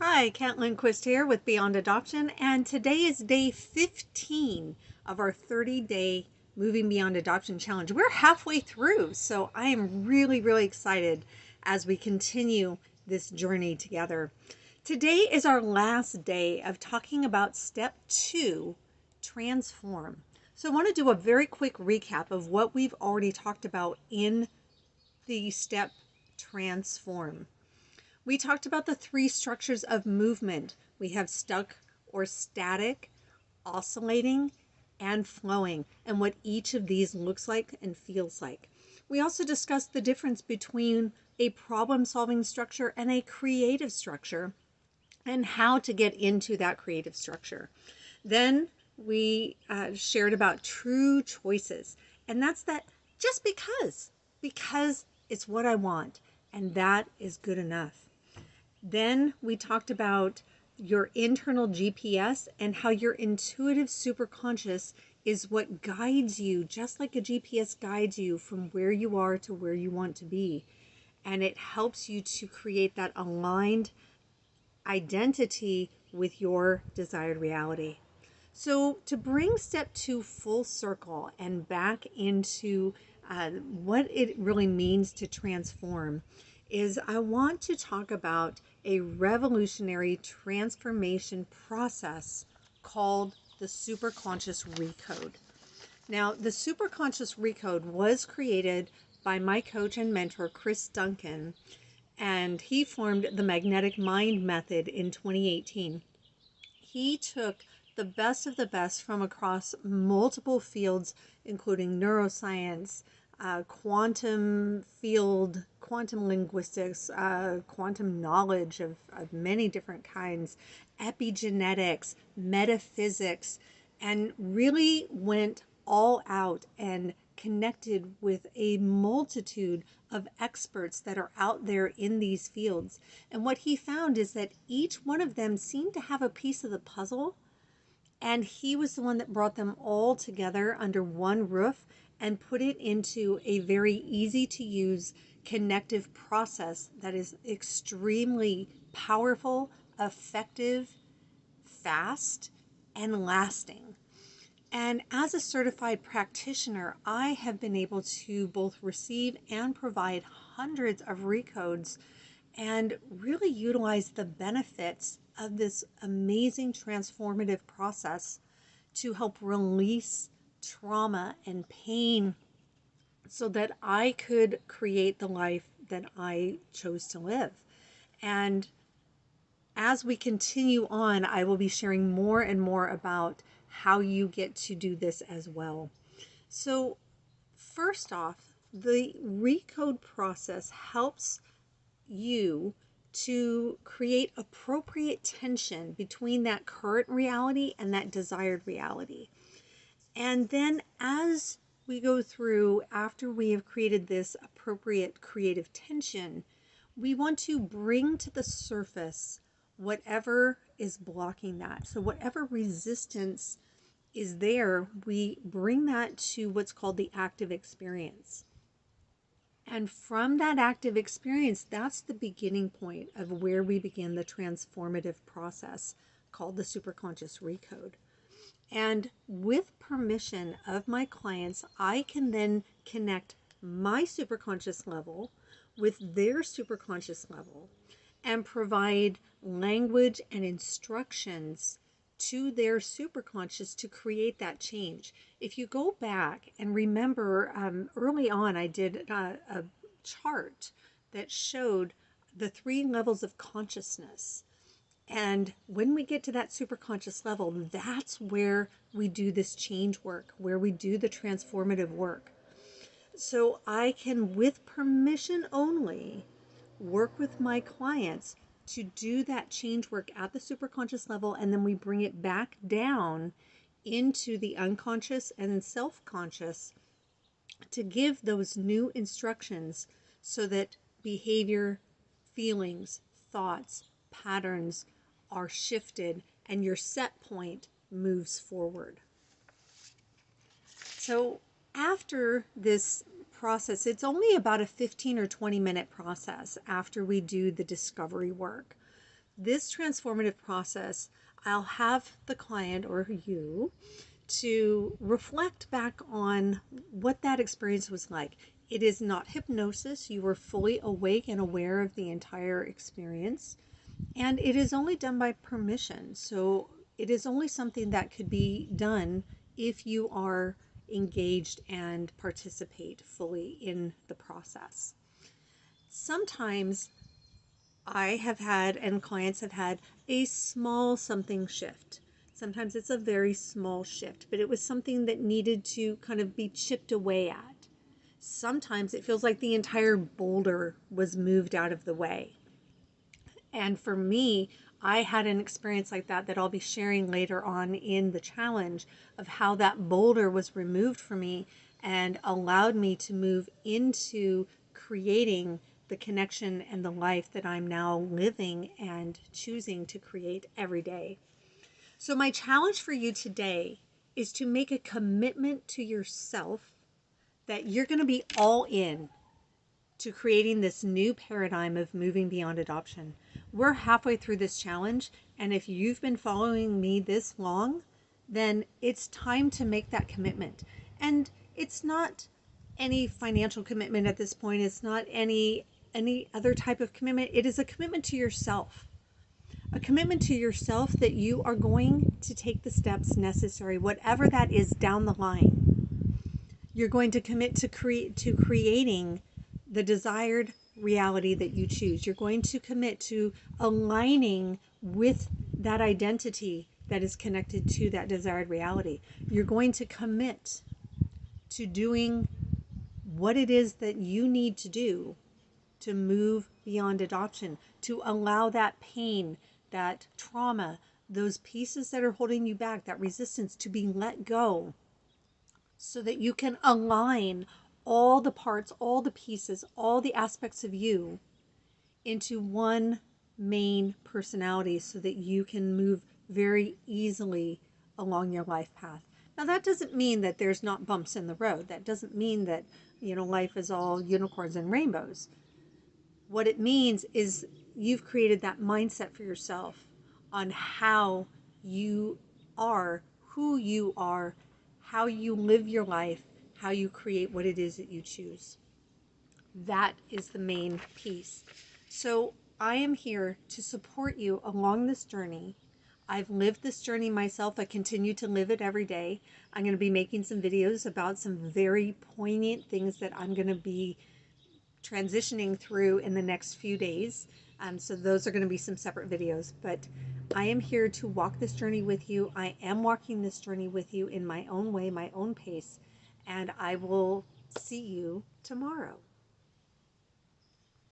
Hi, Kat Lindquist here with Beyond Adoption, and today is day 15 of our 30-day Moving Beyond Adoption Challenge. We're halfway through, so I am really excited as we continue this journey together. Today is our last day of talking about step 2, transform. So I want to do a very quick recap of what we've already talked about in the step transform. We talked about the 3 structures of movement. We have stuck or static, oscillating, and flowing, and what each of these looks like and feels like. We also discussed the difference between a problem-solving structure and a creative structure, and how to get into that creative structure. Then we shared about true choices, and that's that just because it's what I want, and that is good enough. Then we talked about your internal GPS and how your intuitive superconscious is what guides you, just like a GPS guides you from where you are to where you want to be. And it helps you to create that aligned identity with your desired reality. So to bring step 2 full circle and back into what it really means to transform is I want to talk about a revolutionary transformation process called the Superconscious Recode. Now, the Superconscious Recode was created by my coach and mentor, Chris Duncan, and he formed the Magnetic Mind Method in 2018. He took the best of the best from across multiple fields, including neuroscience, quantum field, quantum linguistics, quantum knowledge of many different kinds, epigenetics, metaphysics, and really went all out and connected with a multitude of experts that are out there in these fields. And what he found is that each one of them seemed to have a piece of the puzzle, and he was the one that brought them all together under one roof and put it into a very easy to use connective process that is extremely powerful, effective, fast, and lasting. And as a certified practitioner, I have been able to both receive and provide hundreds of recodes and really utilize the benefits of this amazing transformative process to help release trauma and pain so that I could create the life that I chose to live. And as we continue on, I will be sharing more and more about how you get to do this as well. So first off, the recode process helps you to create appropriate tension between that current reality and that desired reality. And then as we go through, after we have created this appropriate creative tension, we want to bring to the surface whatever is blocking that. So whatever resistance is there, we bring that to what's called the active experience. And from that active experience, that's the beginning point of where we begin the transformative process called the Superconscious Recode. And with permission of my clients, I can then connect my superconscious level with their superconscious level and provide language and instructions to their superconscious to create that change. If you go back and remember, early on I did a chart that showed the 3 levels of consciousness. And when we get to that superconscious level, that's where we do this change work, where we do the transformative work. So I can, with permission only, work with my clients to do that change work at the superconscious level, and then we bring it back down into the unconscious and self-conscious to give those new instructions so that behavior, feelings, thoughts, patterns are shifted and your set point moves forward. So after this process, it's only about a 15 or 20 minute process after we do the discovery work. this transformative process, I'll have the client or you to reflect back on what that experience was like. It is not hypnosis. You were fully awake and aware of the entire experience. And it is only done by permission. So it is only something that could be done if you are engaged and participate fully in the process. Sometimes I have had, and clients have had, a small something shift. Sometimes it's a very small shift, but it was something that needed to kind of be chipped away at. Sometimes it feels like the entire boulder was moved out of the way. And for me, I had an experience like that I'll be sharing later on in the challenge, of how that boulder was removed from me and allowed me to move into creating the connection and the life that I'm now living and choosing to create every day. So my challenge for you today is to make a commitment to yourself that you're going to be all in to creating this new paradigm of moving beyond adoption. We're halfway through this challenge, and if you've been following me this long, then it's time to make that commitment. And it's not any financial commitment at this point. It's not any other type of commitment. It is a commitment to yourself. A commitment to yourself that you are going to take the steps necessary, whatever that is down the line. You're going to commit to creating the desired reality that you choose. You're going to commit to aligning with that identity that is connected to that desired reality. You're going to commit to doing what it is that you need to do to move beyond adoption, to allow that pain, that trauma, those pieces that are holding you back, that resistance, to be let go, so that you can align all the parts, all the pieces, all the aspects of you into one main personality, so that you can move very easily along your life path. Now, that doesn't mean that there's not bumps in the road. That doesn't mean that, life is all unicorns and rainbows. What it means is you've created that mindset for yourself on how you are, who you are, how you live your life, how you create what it is that you choose. That is the main piece. So I am here to support you along this journey. I've lived this journey myself. I continue to live it every day. I'm going to be making some videos about some very poignant things that I'm going to be transitioning through in the next few days. So those are going to be some separate videos, but I am here to walk this journey with you. I am walking this journey with you in my own way, my own pace, and I will see you tomorrow.